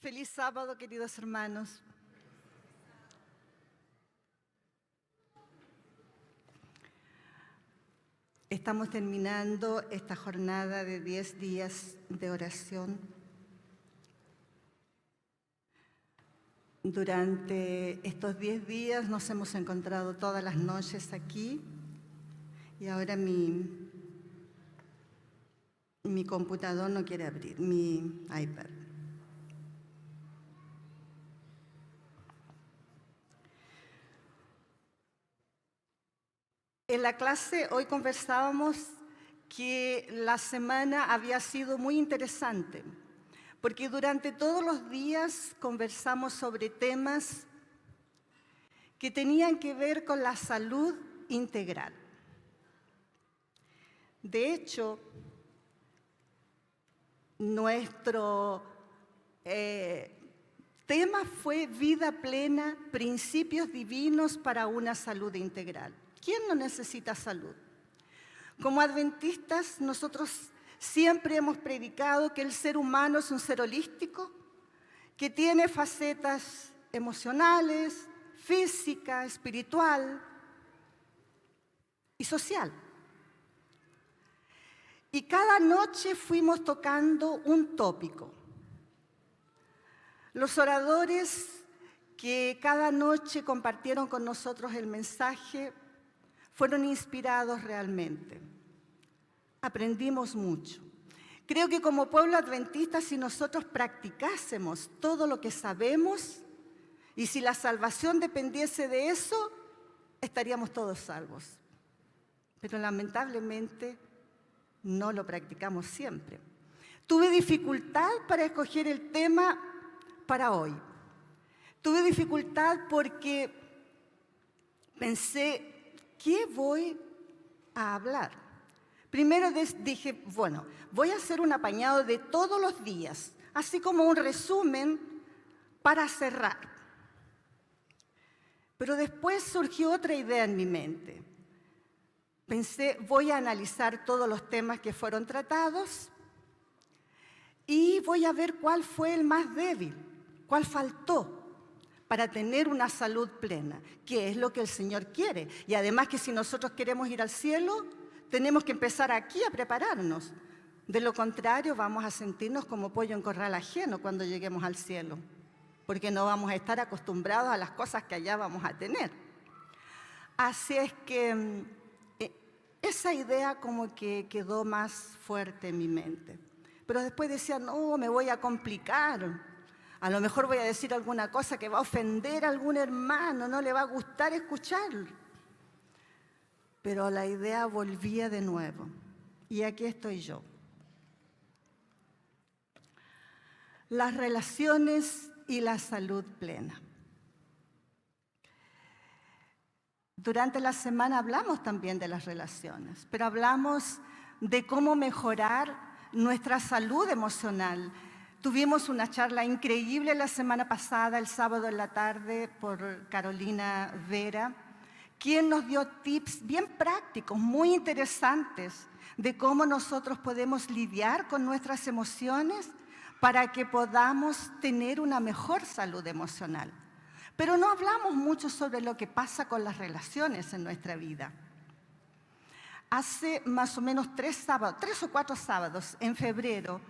Feliz sábado, queridos hermanos. Estamos terminando esta jornada de 10 días de oración. Durante estos 10 días nos hemos encontrado todas las noches aquí y ahora mi computador no quiere abrir, mi iPad. En la clase hoy conversábamos que la semana había sido muy interesante, porque durante todos los días conversamos sobre temas que tenían que ver con la salud integral. De hecho, nuestro tema fue vida plena, principios divinos para una salud integral. ¿Quién no necesita salud? Como adventistas, nosotros siempre hemos predicado que el ser humano es un ser holístico, que tiene facetas emocionales, física, espiritual y social. Y cada noche fuimos tocando un tópico. Los oradores que cada noche compartieron con nosotros el mensaje fueron inspirados realmente. Aprendimos mucho. Creo que como pueblo adventista, si nosotros practicásemos todo lo que sabemos y si la salvación dependiese de eso, estaríamos todos salvos. Pero lamentablemente no lo practicamos siempre. Tuve dificultad para escoger el tema para hoy. Tuve dificultad porque pensé, ¿qué voy a hablar? Primero dije, bueno, voy a hacer un apañado de todos los días, así como un resumen para cerrar. Pero después surgió otra idea en mi mente. Pensé, voy a analizar todos los temas que fueron tratados y voy a ver cuál fue el más débil, cuál faltó para tener una salud plena, que es lo que el Señor quiere. Y además que si nosotros queremos ir al cielo, tenemos que empezar aquí a prepararnos. De lo contrario, vamos a sentirnos como pollo en corral ajeno cuando lleguemos al cielo, porque no vamos a estar acostumbrados a las cosas que allá vamos a tener. Así es que esa idea como que quedó más fuerte en mi mente. Pero después decía, no, me voy a complicar. A lo mejor voy a decir alguna cosa que va a ofender a algún hermano, no le va a gustar escucharlo. Pero la idea volvía de nuevo. Y aquí estoy yo. Las relaciones y la salud plena. Durante la semana hablamos también de las relaciones, pero hablamos de cómo mejorar nuestra salud emocional. Tuvimos una charla increíble la semana pasada, el sábado en la tarde, por Carolina Vera, quien nos dio tips bien prácticos, muy interesantes, de cómo nosotros podemos lidiar con nuestras emociones para que podamos tener una mejor salud emocional. Pero no hablamos mucho sobre lo que pasa con las relaciones en nuestra vida. Hace más o menos 3 o 4 sábados, en febrero,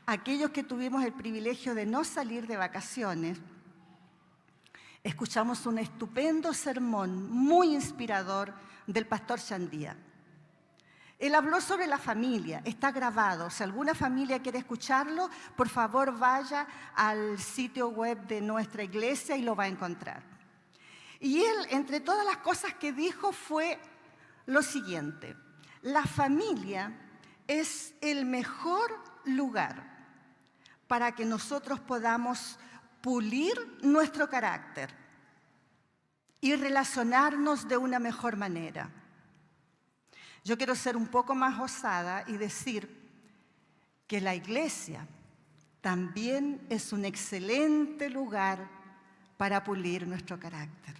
aquellos que tuvimos el privilegio de no salir de vacaciones, escuchamos un estupendo sermón muy inspirador del pastor Chandía. Él habló sobre la familia, está grabado. Si alguna familia quiere escucharlo, por favor vaya al sitio web de nuestra iglesia y lo va a encontrar. Y él, entre todas las cosas que dijo, fue lo siguiente: la familia es el mejor lugar para que nosotros podamos pulir nuestro carácter y relacionarnos de una mejor manera. Yo quiero ser un poco más osada y decir que la iglesia también es un excelente lugar para pulir nuestro carácter.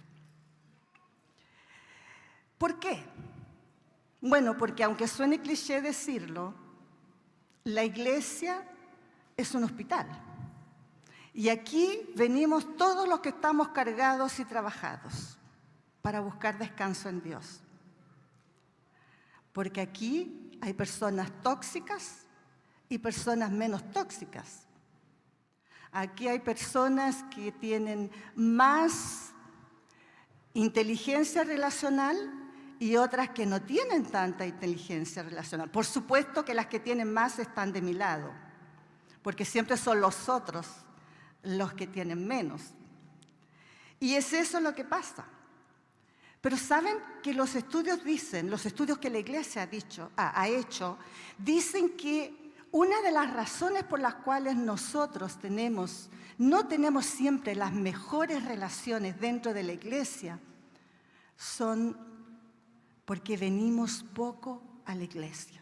¿Por qué? Bueno, porque aunque suene cliché decirlo, la iglesia es un hospital. Y aquí venimos todos los que estamos cargados y trabajados para buscar descanso en Dios. Porque aquí hay personas tóxicas y personas menos tóxicas. Aquí hay personas que tienen más inteligencia relacional y otras que no tienen tanta inteligencia relacional. Por supuesto que las que tienen más están de mi lado, porque siempre son los otros los que tienen menos. Y es eso lo que pasa. Pero ¿saben que los estudios dicen, los estudios que la Iglesia ha hecho, dicen que una de las razones por las cuales nosotros no tenemos siempre las mejores relaciones dentro de la Iglesia son porque venimos poco a la Iglesia.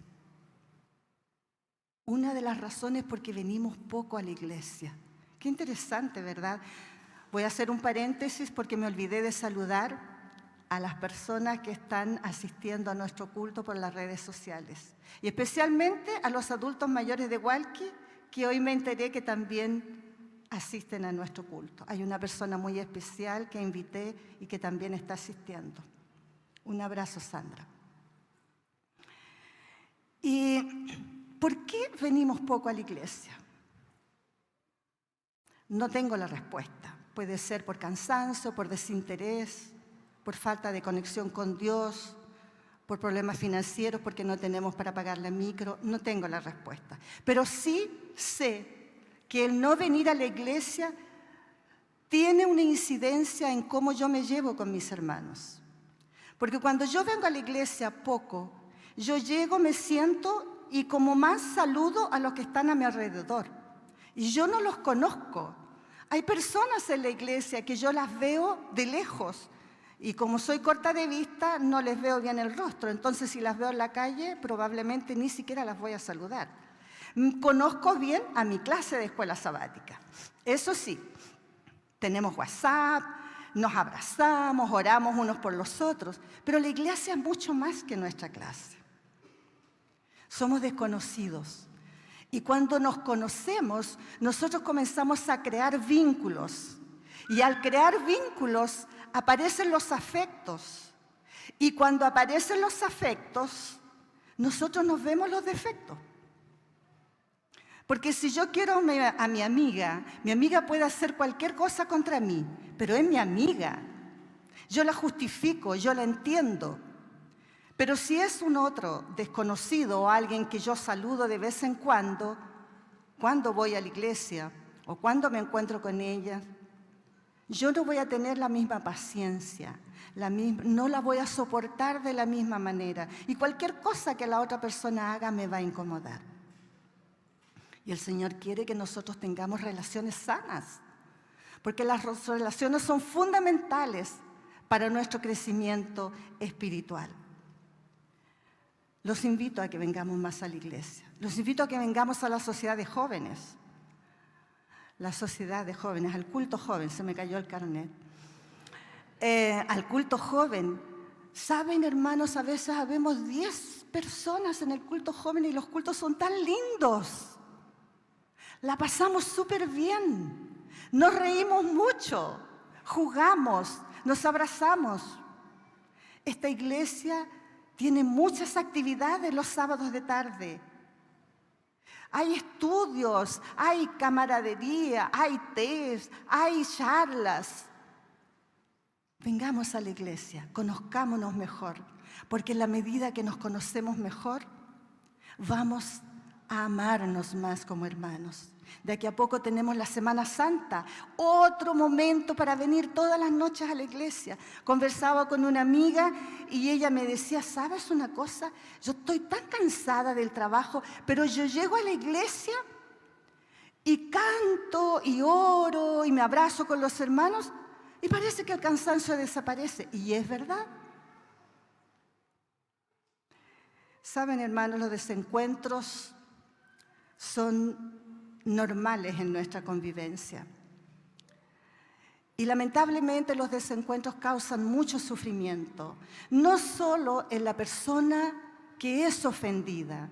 Una de las razones porque venimos poco a la Iglesia. Qué interesante, ¿verdad? Voy a hacer un paréntesis porque me olvidé de saludar a las personas que están asistiendo a nuestro culto por las redes sociales. Y especialmente a los adultos mayores de Hualqui, que hoy me enteré que también asisten a nuestro culto. Hay una persona muy especial que invité y que también está asistiendo. Un abrazo, Sandra. ¿Y por qué venimos poco a la iglesia? No tengo la respuesta. Puede ser por cansancio, por desinterés, por falta de conexión con Dios, por problemas financieros, porque no tenemos para pagar la micro. No tengo la respuesta. Pero sí sé que el no venir a la iglesia tiene una incidencia en cómo yo me llevo con mis hermanos. Porque cuando yo vengo a la iglesia poco, yo llego, me siento y como más saludo a los que están a mi alrededor. Y yo no los conozco. Hay personas en la iglesia que yo las veo de lejos. Y como soy corta de vista, no les veo bien el rostro. Entonces, si las veo en la calle, probablemente ni siquiera las voy a saludar. Conozco bien a mi clase de escuela sabática. Eso sí, tenemos WhatsApp, nos abrazamos, oramos unos por los otros. Pero la iglesia es mucho más que nuestra clase. Somos desconocidos. Y cuando nos conocemos, nosotros comenzamos a crear vínculos. Y al crear vínculos, aparecen los afectos. Y cuando aparecen los afectos, nosotros nos vemos los defectos. Porque si yo quiero a mi amiga puede hacer cualquier cosa contra mí, pero es mi amiga. Yo la justifico, yo la entiendo. Pero si es un otro desconocido o alguien que yo saludo de vez en cuando voy a la iglesia o cuando me encuentro con ella, yo no voy a tener la misma paciencia, no la voy a soportar de la misma manera. Y cualquier cosa que la otra persona haga me va a incomodar. Y el Señor quiere que nosotros tengamos relaciones sanas, porque las relaciones son fundamentales para nuestro crecimiento espiritual. Los invito a que vengamos más a la iglesia. Los invito a que vengamos a la sociedad de jóvenes. La sociedad de jóvenes, al culto joven, se me cayó el carnet. Al culto joven. ¿Saben, hermanos? A veces habemos 10 personas en el culto joven y los cultos son tan lindos. La pasamos súper bien. Nos reímos mucho. Jugamos, nos abrazamos. Esta iglesia tiene muchas actividades los sábados de tarde. Hay estudios, hay camaradería, hay test, hay charlas. Vengamos a la iglesia, conozcámonos mejor, porque en la medida que nos conocemos mejor, vamos a amarnos más como hermanos. De aquí a poco tenemos la Semana Santa, otro momento para venir todas las noches a la iglesia. Conversaba con una amiga y ella me decía, ¿sabes una cosa? Yo estoy tan cansada del trabajo, pero yo llego a la iglesia y canto y oro y me abrazo con los hermanos y parece que el cansancio desaparece. Y es verdad. Saben, hermanos, los desencuentros son normales en nuestra convivencia. Y lamentablemente los desencuentros causan mucho sufrimiento, no solo en la persona que es ofendida,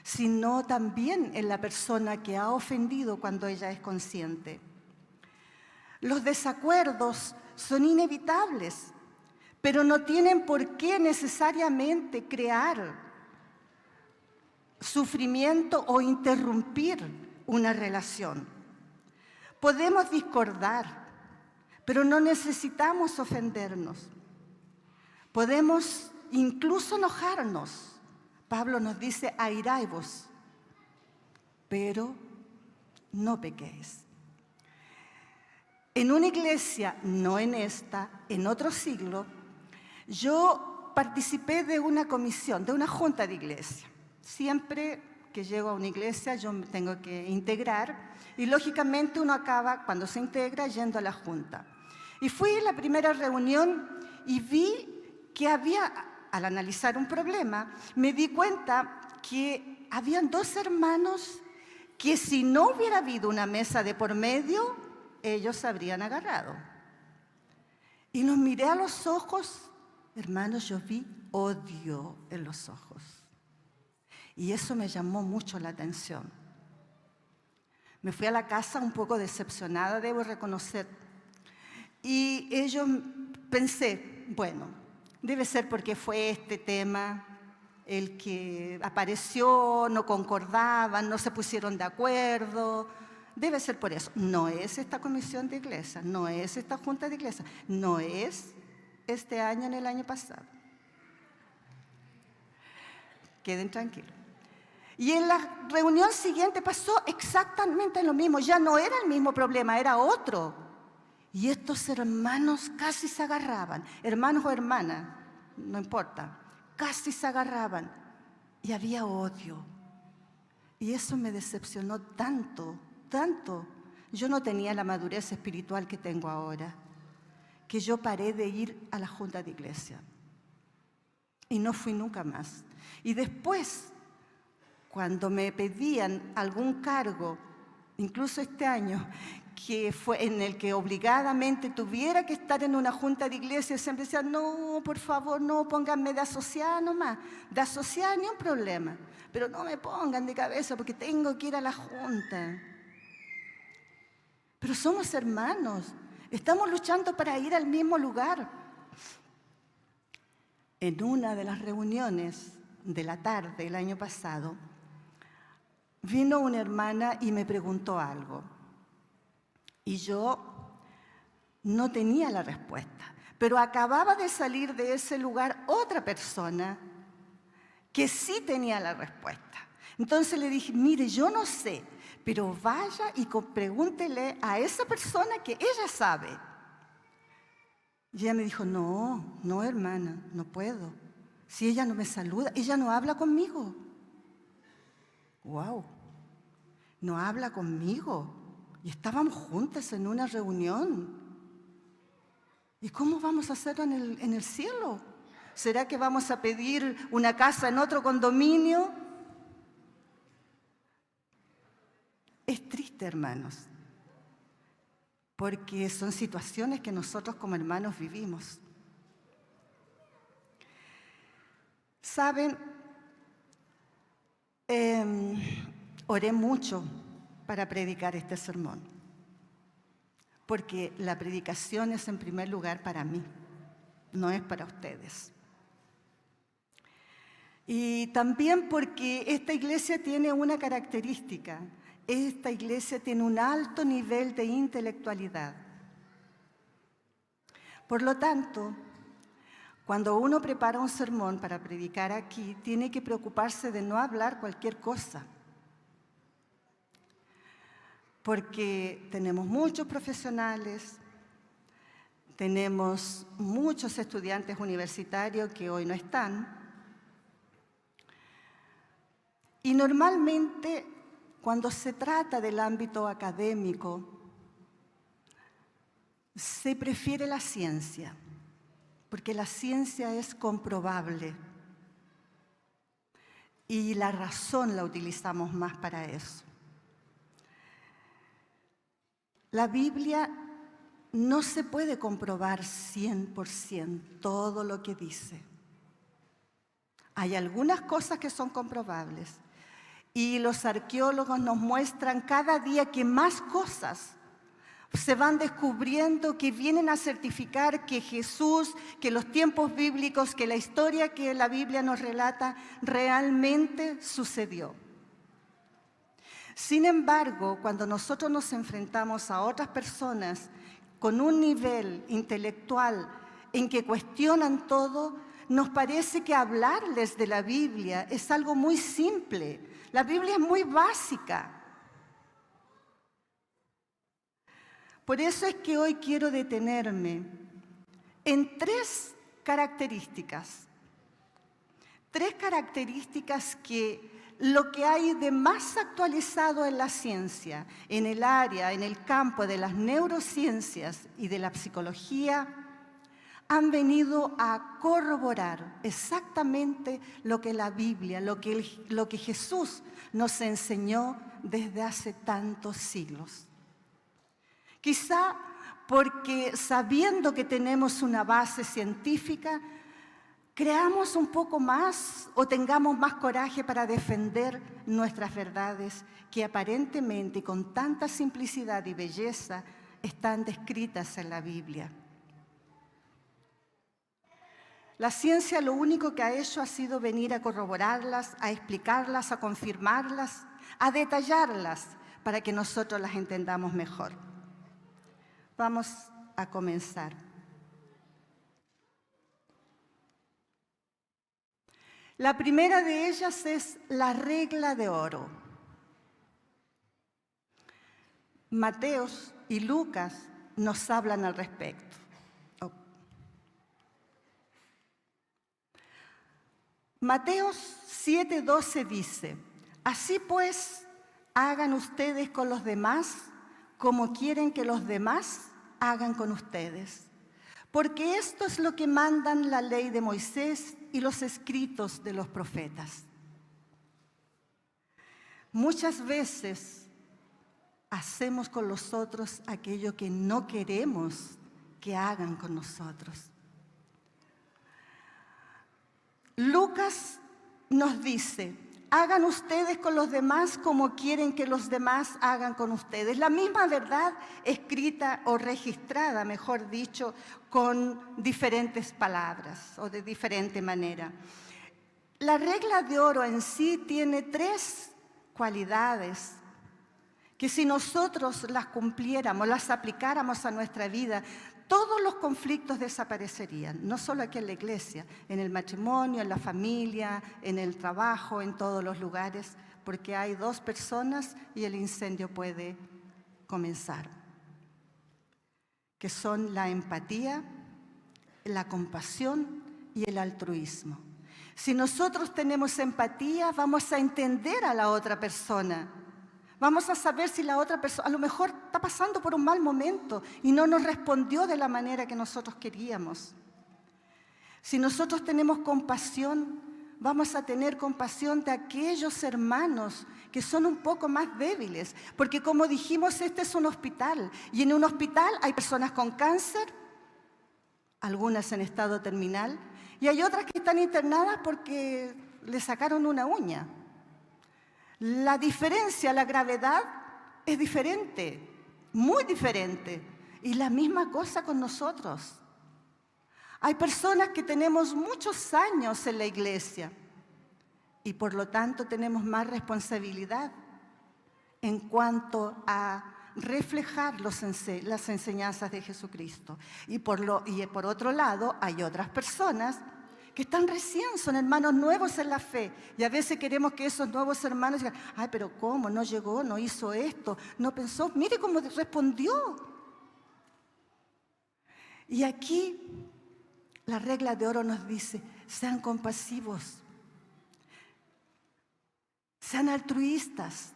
sino también en la persona que ha ofendido cuando ella es consciente. Los desacuerdos son inevitables, pero no tienen por qué necesariamente crear sufrimiento o interrumpir una relación. Podemos discordar, pero no necesitamos ofendernos. Podemos incluso enojarnos. Pablo nos dice, airaos, pero no pequéis. En una iglesia, no en esta, en otro siglo, yo participé de una comisión, de una junta de iglesia. Siempre que llego a una iglesia yo me tengo que integrar y lógicamente uno acaba, cuando se integra, yendo a la junta. Y fui a la primera reunión y vi que al analizar un problema, me di cuenta que habían dos hermanos que si no hubiera habido una mesa de por medio, ellos se habrían agarrado. Y los miré a los ojos, hermanos, yo vi odio en los ojos. Y eso me llamó mucho la atención. Me fui a la casa un poco decepcionada, debo reconocer. Y pensé, bueno, debe ser porque fue este tema el que apareció, no concordaban, no se pusieron de acuerdo. Debe ser por eso. No es esta comisión de iglesia, no es esta junta de iglesia, no es este año ni el año pasado. Queden tranquilos. Y en la reunión siguiente pasó exactamente lo mismo. Ya no era el mismo problema, era otro. Y estos hermanos casi se agarraban. Hermanos o hermanas, no importa. Casi se agarraban. Y había odio. Y eso me decepcionó tanto, tanto. Yo no tenía la madurez espiritual que tengo ahora, que yo paré de ir a la junta de iglesia. Y no fui nunca más. Y después, cuando me pedían algún cargo, incluso este año, que fue en el que obligadamente tuviera que estar en una junta de iglesia, siempre decían, no, por favor, no, pónganme de asociada nomás. De asociada ni un problema, pero no me pongan de cabeza porque tengo que ir a la junta. Pero somos hermanos, estamos luchando para ir al mismo lugar. En una de las reuniones de la tarde el año pasado, vino una hermana y me preguntó algo. Y yo no tenía la respuesta. Pero acababa de salir de ese lugar otra persona que sí tenía la respuesta. Entonces le dije, mire, yo no sé, pero vaya y pregúntele a esa persona que ella sabe. Y ella me dijo, no, hermana, no puedo. Si ella no me saluda, ella no habla conmigo. ¡Wow! No habla conmigo. Y estábamos juntas en una reunión. ¿Y cómo vamos a hacerlo en el cielo? ¿Será que vamos a pedir una casa en otro condominio? Es triste, hermanos, porque son situaciones que nosotros como hermanos vivimos. ¿Saben? Oré mucho para predicar este sermón, porque la predicación es en primer lugar para mí, no es para ustedes. Y también porque esta iglesia tiene una característica, esta iglesia tiene un alto nivel de intelectualidad. Por lo tanto, cuando uno prepara un sermón para predicar aquí, tiene que preocuparse de no hablar cualquier cosa. Porque tenemos muchos profesionales, tenemos muchos estudiantes universitarios que hoy no están. Y normalmente, cuando se trata del ámbito académico, se prefiere la ciencia, porque la ciencia es comprobable y la razón la utilizamos más para eso. La Biblia no se puede comprobar 100% todo lo que dice. Hay algunas cosas que son comprobables y los arqueólogos nos muestran cada día que más cosas se van descubriendo, que vienen a certificar que Jesús, que los tiempos bíblicos, que la historia que la Biblia nos relata realmente sucedió. Sin embargo, cuando nosotros nos enfrentamos a otras personas con un nivel intelectual en que cuestionan todo, nos parece que hablarles de la Biblia es algo muy simple. La Biblia es muy básica. Por eso es que hoy quiero detenerme en tres características que lo que hay de más actualizado en la ciencia, en el área, en el campo de las neurociencias y de la psicología, han venido a corroborar exactamente lo que la Biblia, lo que Jesús nos enseñó desde hace tantos siglos. Quizá porque sabiendo que tenemos una base científica, creamos un poco más o tengamos más coraje para defender nuestras verdades que aparentemente y con tanta simplicidad y belleza están descritas en la Biblia. La ciencia lo único que ha hecho ha sido venir a corroborarlas, a explicarlas, a confirmarlas, a detallarlas para que nosotros las entendamos mejor. Vamos a comenzar. La primera de ellas es la regla de oro. Mateo y Lucas nos hablan al respecto. Mateo 7:12 dice: así pues, hagan ustedes con los demás como quieren que los demás hagan con ustedes. Porque esto es lo que mandan la ley de Moisés y los escritos de los profetas. Muchas veces hacemos con los otros aquello que no queremos que hagan con nosotros. Lucas nos dice: hagan ustedes con los demás como quieren que los demás hagan con ustedes. La misma verdad escrita o registrada, mejor dicho, con diferentes palabras o de diferente manera. La regla de oro en sí tiene tres cualidades que si nosotros las cumpliéramos, las aplicáramos a nuestra vida, todos los conflictos desaparecerían, no solo aquí en la iglesia, en el matrimonio, en la familia, en el trabajo, en todos los lugares, porque hay dos personas y el incendio puede comenzar, que son la empatía, la compasión y el altruismo. Si nosotros tenemos empatía, vamos a entender a la otra persona. Vamos a saber si la otra persona a lo mejor está pasando por un mal momento y no nos respondió de la manera que nosotros queríamos. Si nosotros tenemos compasión, vamos a tener compasión de aquellos hermanos que son un poco más débiles. Porque como dijimos, este es un hospital y en un hospital hay personas con cáncer, algunas en estado terminal, y hay otras que están internadas porque le sacaron una uña. La diferencia, la gravedad es diferente, muy diferente. Y la misma cosa con nosotros. Hay personas que tenemos muchos años en la iglesia y por lo tanto tenemos más responsabilidad en cuanto a reflejar las enseñanzas de Jesucristo. Y por otro lado, hay otras personas que están recién, son hermanos nuevos en la fe. Y a veces queremos que esos nuevos hermanos digan: ay, pero ¿cómo? No llegó, no hizo esto, no pensó, mire cómo respondió. Y aquí la regla de oro nos dice: sean compasivos, sean altruistas,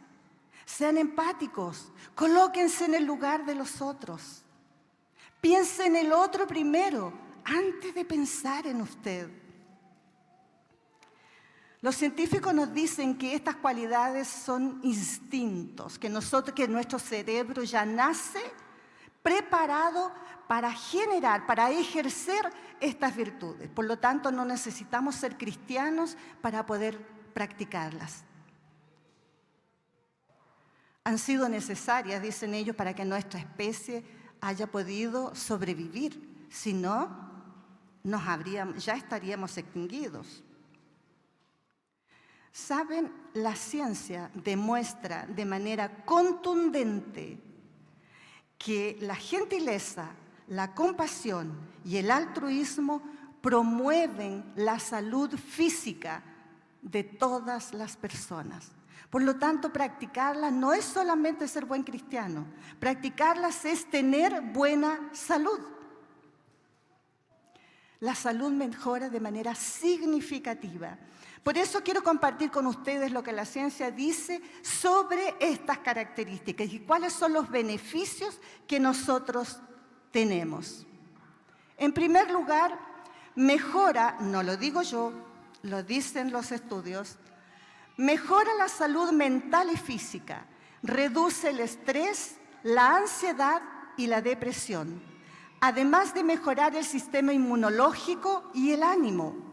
sean empáticos, colóquense en el lugar de los otros. Piense en el otro primero, antes de pensar en usted. Los científicos nos dicen que estas cualidades son instintos, que nuestro cerebro ya nace preparado para generar, para ejercer estas virtudes. Por lo tanto, no necesitamos ser cristianos para poder practicarlas. Han sido necesarias, dicen ellos, para que nuestra especie haya podido sobrevivir. Si no, ya estaríamos extinguidos. ¿Saben? La ciencia demuestra de manera contundente que la gentileza, la compasión y el altruismo promueven la salud física de todas las personas. Por lo tanto, practicarlas no es solamente ser buen cristiano, practicarlas es tener buena salud. La salud mejora de manera significativa. Por eso quiero compartir con ustedes lo que la ciencia dice sobre estas características y cuáles son los beneficios que nosotros tenemos. En primer lugar, mejora, no lo digo yo, lo dicen los estudios, mejora la salud mental y física, reduce el estrés, la ansiedad y la depresión, además de mejorar el sistema inmunológico y el ánimo,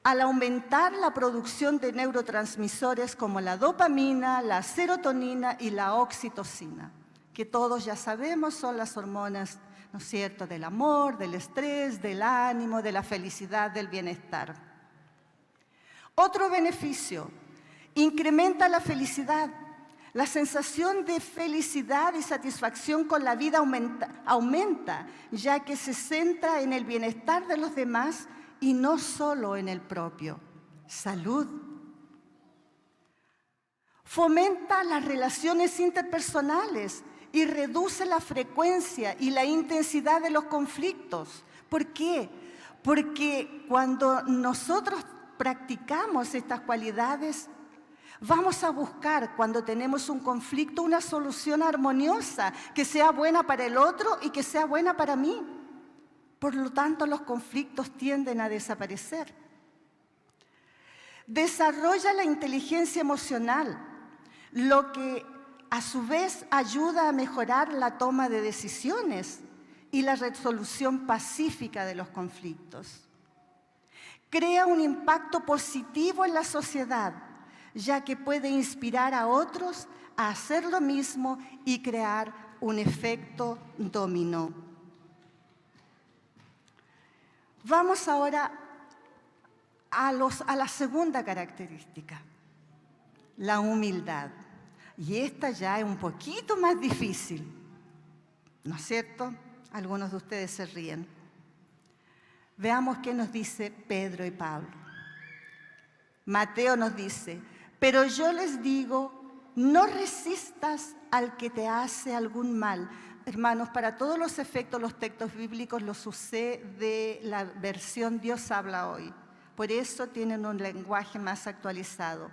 al aumentar la producción de neurotransmisores como la dopamina, la serotonina y la oxitocina, que todos ya sabemos son las hormonas, ¿no es cierto?, del amor, del estrés, del ánimo, de la felicidad, del bienestar. Otro beneficio, incrementa la felicidad. La sensación de felicidad y satisfacción con la vida aumenta, ya que se centra en el bienestar de los demás y no solo en el propio. Salud. Fomenta las relaciones interpersonales y reduce la frecuencia y la intensidad de los conflictos. ¿Por qué? Porque cuando nosotros practicamos estas cualidades, vamos a buscar, cuando tenemos un conflicto, una solución armoniosa, que sea buena para el otro y que sea buena para mí. Por lo tanto, los conflictos tienden a desaparecer. Desarrolla la inteligencia emocional, lo que a su vez ayuda a mejorar la toma de decisiones y la resolución pacífica de los conflictos. Crea un impacto positivo en la sociedad, ya que puede inspirar a otros a hacer lo mismo y crear un efecto dominó. Vamos ahora a la segunda característica, la humildad. Y esta ya es un poquito más difícil, ¿no es cierto? Algunos de ustedes se ríen. Veamos qué nos dice Pedro y Pablo. Mateo nos dice, pero yo les digo, no resistas al que te hace algún mal. Hermanos, para todos los efectos, los textos bíblicos los usé de la versión Dios habla hoy. Por eso tienen un lenguaje más actualizado.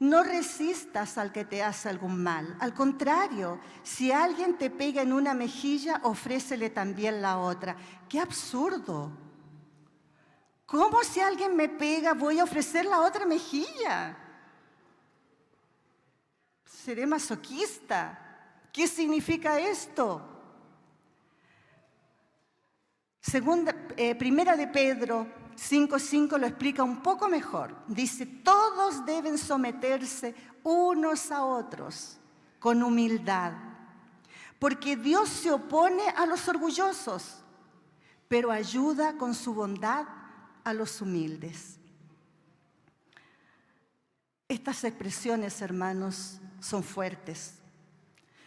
No resistas al que te hace algún mal. Al contrario, si alguien te pega en una mejilla, ofrécele también la otra. ¡Qué absurdo! ¿Cómo si alguien me pega voy a ofrecer la otra mejilla? ¿Seré masoquista? ¿Qué significa esto? Primera de Pedro 5:5 lo explica un poco mejor. Dice, todos deben someterse unos a otros con humildad, porque Dios se opone a los orgullosos, pero ayuda con su bondad a los humildes. Estas expresiones, hermanos, son fuertes.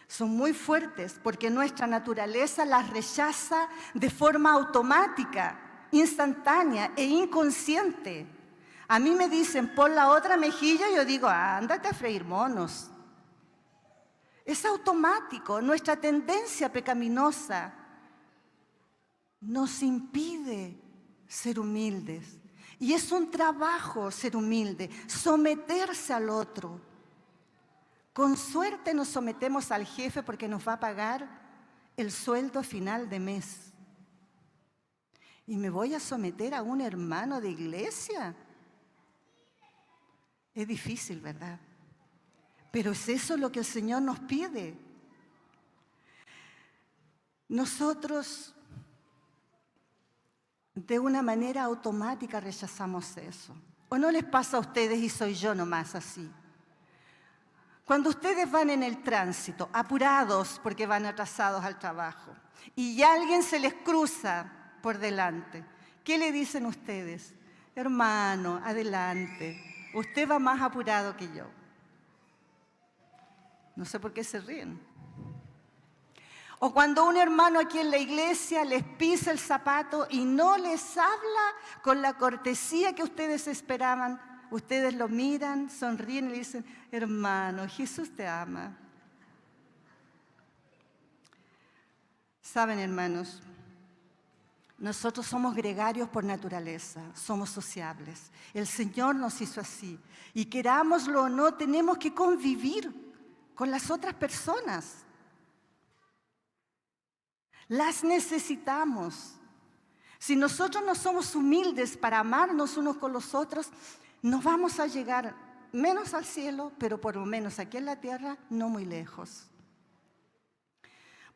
Son muy fuertes porque nuestra naturaleza las rechaza de forma automática, instantánea e inconsciente. A mí me dicen, pon la otra mejilla, y yo digo, ándate a freír monos. Es automático. Nuestra tendencia pecaminosa nos impide ser humildes. Y es un trabajo ser humilde, someterse al otro. Con suerte nos sometemos al jefe porque nos va a pagar el sueldo final de mes. ¿Y me voy a someter a un hermano de iglesia? Es difícil, ¿verdad? Pero es eso lo que el Señor nos pide. Nosotros, de una manera automática, rechazamos eso. ¿O no les pasa a ustedes y soy yo nomás así? Cuando ustedes van en el tránsito, apurados porque van atrasados al trabajo, y alguien se les cruza por delante, ¿qué le dicen ustedes? Hermano, adelante, usted va más apurado que yo. No sé por qué se ríen. O cuando un hermano aquí en la iglesia les pisa el zapato y no les habla con la cortesía que ustedes esperaban, ustedes lo miran, sonríen y le dicen, hermano, Jesús te ama. Saben, hermanos, nosotros somos gregarios por naturaleza, somos sociables. El Señor nos hizo así. Y querámoslo o no, tenemos que convivir con las otras personas. Las necesitamos. Si nosotros no somos humildes para amarnos unos con los otros, no vamos a llegar menos al cielo, pero por lo menos aquí en la tierra, no muy lejos.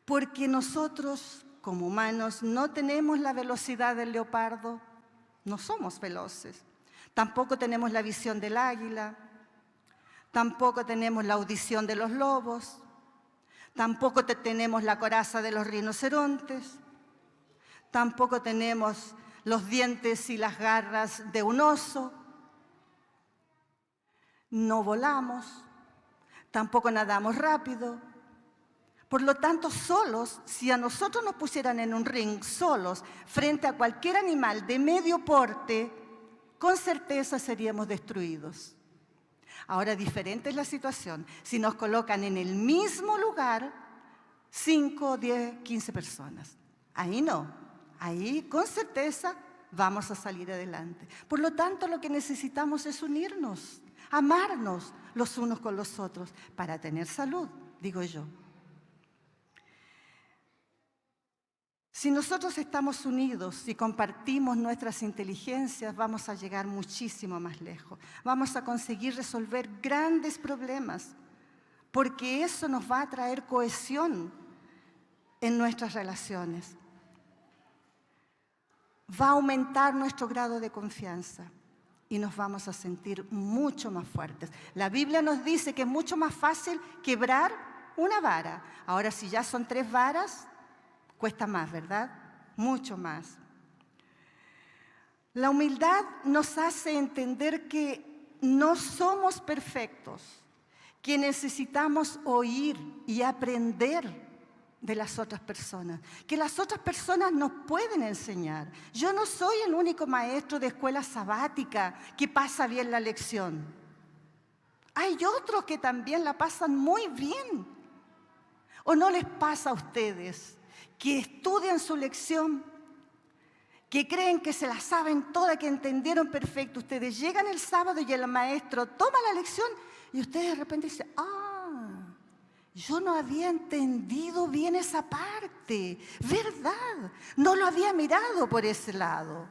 Porque nosotros, como humanos, no tenemos la velocidad del leopardo, no somos veloces. Tampoco tenemos la visión del águila, tampoco tenemos la audición de los lobos, tampoco tenemos la coraza de los rinocerontes, tampoco tenemos los dientes y las garras de un oso. No volamos, tampoco nadamos rápido. Por lo tanto, solos, si a nosotros nos pusieran en un ring solos frente a cualquier animal de medio porte, con certeza seríamos destruidos. Ahora, diferente es la situación. Si nos colocan en el mismo lugar 5, 10, 15 personas. Ahí no. Ahí, con certeza, vamos a salir adelante. Por lo tanto, lo que necesitamos es unirnos, amarnos los unos con los otros para tener salud, digo yo. Si nosotros estamos unidos y compartimos nuestras inteligencias, vamos a llegar muchísimo más lejos. Vamos a conseguir resolver grandes problemas, porque eso nos va a traer cohesión en nuestras relaciones. Va a aumentar nuestro grado de confianza y nos vamos a sentir mucho más fuertes. La Biblia nos dice que es mucho más fácil quebrar una vara. Ahora, si ya son 3 varas, cuesta más, ¿verdad? Mucho más. La humildad nos hace entender que no somos perfectos, que necesitamos oír y aprender de las otras personas, que las otras personas nos pueden enseñar. Yo no soy el único maestro de escuela sabática que pasa bien la lección. Hay otros que también la pasan muy bien. ¿O no les pasa a ustedes que estudian su lección, que creen que se la saben toda, que entendieron perfecto? Ustedes llegan el sábado y el maestro toma la lección y ustedes de repente dicen, yo no había entendido bien esa parte, ¿verdad? No lo había mirado por ese lado.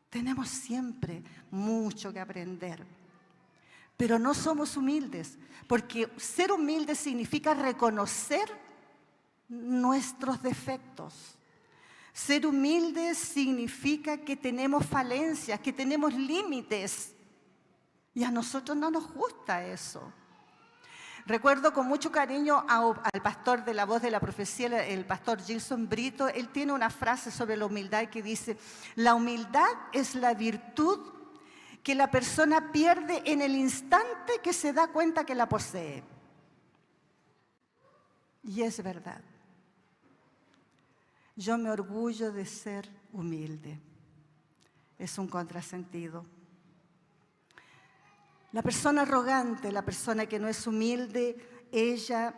Tenemos siempre mucho que aprender, pero no somos humildes, porque ser humilde significa reconocer nuestros defectos. Ser humildes significa que tenemos falencias, que tenemos límites, y a nosotros no nos gusta eso. Recuerdo con mucho cariño al pastor de La Voz de la Profecía, el pastor Gilson Brito. Él tiene una frase sobre la humildad que dice: la humildad es la virtud que la persona pierde en el instante que se da cuenta que la posee. Y es verdad. Yo me orgullo de ser humilde. Es un contrasentido. La persona arrogante, la persona que no es humilde, ella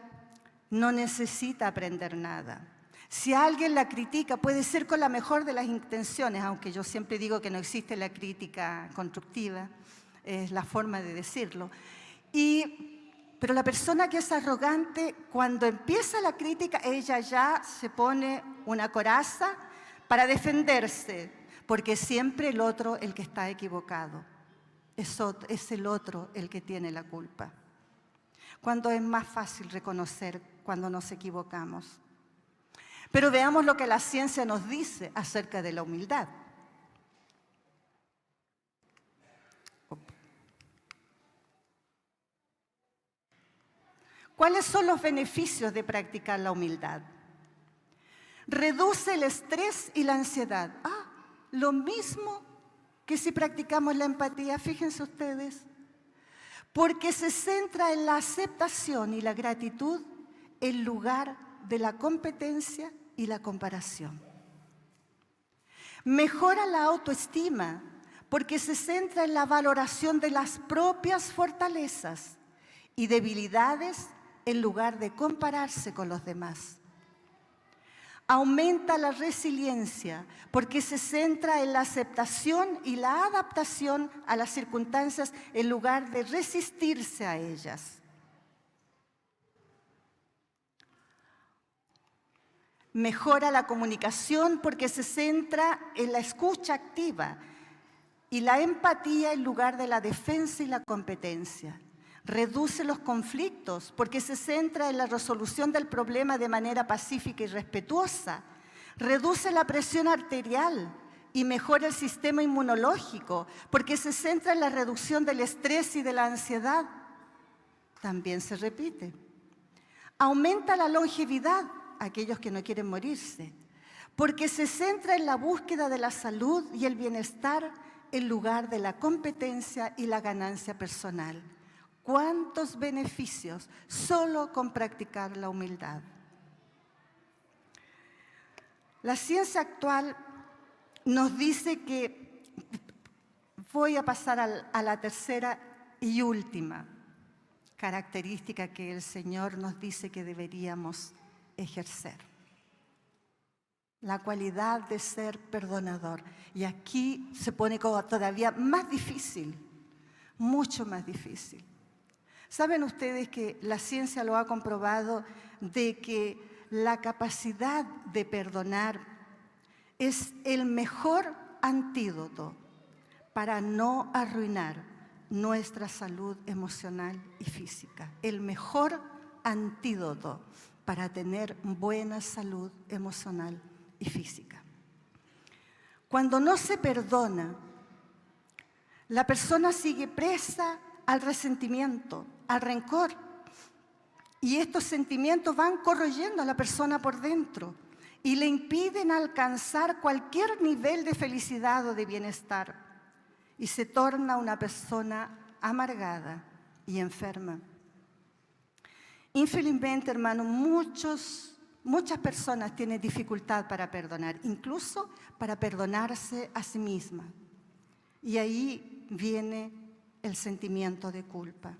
no necesita aprender nada. Si alguien la critica, puede ser con la mejor de las intenciones, aunque yo siempre digo que no existe la crítica constructiva, es la forma de decirlo. Pero la persona que es arrogante, cuando empieza la crítica, ella ya se pone una coraza para defenderse, porque siempre el otro el que está equivocado. Es el otro el que tiene la culpa. Cuando es más fácil reconocer cuando nos equivocamos. Pero veamos lo que la ciencia nos dice acerca de la humildad. ¿Cuáles son los beneficios de practicar la humildad? Reduce el estrés y la ansiedad. Lo mismo que si practicamos la empatía, fíjense ustedes. Porque se centra en la aceptación y la gratitud en lugar de la competencia y la comparación. Mejora la autoestima porque se centra en la valoración de las propias fortalezas y debilidades en lugar de compararse con los demás. Aumenta la resiliencia porque se centra en la aceptación y la adaptación a las circunstancias en lugar de resistirse a ellas. Mejora la comunicación porque se centra en la escucha activa y la empatía en lugar de la defensa y la competencia. Reduce los conflictos porque se centra en la resolución del problema de manera pacífica y respetuosa. Reduce la presión arterial y mejora el sistema inmunológico porque se centra en la reducción del estrés y de la ansiedad. También se repite. Aumenta la longevidad, aquellos que no quieren morirse, porque se centra en la búsqueda de la salud y el bienestar en lugar de la competencia y la ganancia personal. ¿Cuántos beneficios solo con practicar la humildad? La ciencia actual nos dice que, voy a pasar a la tercera y última característica que el Señor nos dice que deberíamos ejercer. La cualidad de ser perdonador. Y aquí se pone como todavía más difícil, mucho más difícil. ¿Saben ustedes que la ciencia lo ha comprobado de que la capacidad de perdonar es el mejor antídoto para no arruinar nuestra salud emocional y física? El mejor antídoto para tener buena salud emocional y física. Cuando no se perdona, la persona sigue presa al resentimiento, al rencor. Y estos sentimientos van corroyendo a la persona por dentro y le impiden alcanzar cualquier nivel de felicidad o de bienestar. Y se torna una persona amargada y enferma. Infelizmente, hermano, muchas personas tienen dificultad para perdonar, incluso para perdonarse a sí misma. Y ahí viene el sentimiento de culpa.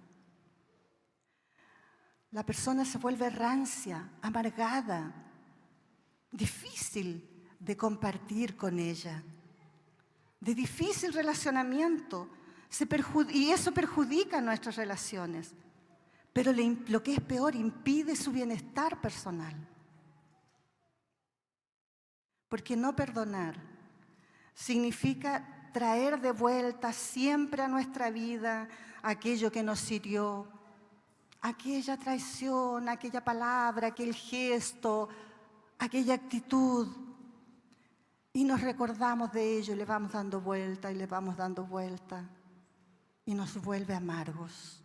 La persona se vuelve rancia, amargada, difícil de compartir con ella, de difícil relacionamiento, y eso perjudica nuestras relaciones. Pero lo que es peor, impide su bienestar personal. Porque no perdonar significa traer de vuelta siempre a nuestra vida aquello que nos hirió, aquella traición, aquella palabra, aquel gesto, aquella actitud. Y nos recordamos de ello y le vamos dando vuelta y le vamos dando vuelta. Y nos vuelve amargos.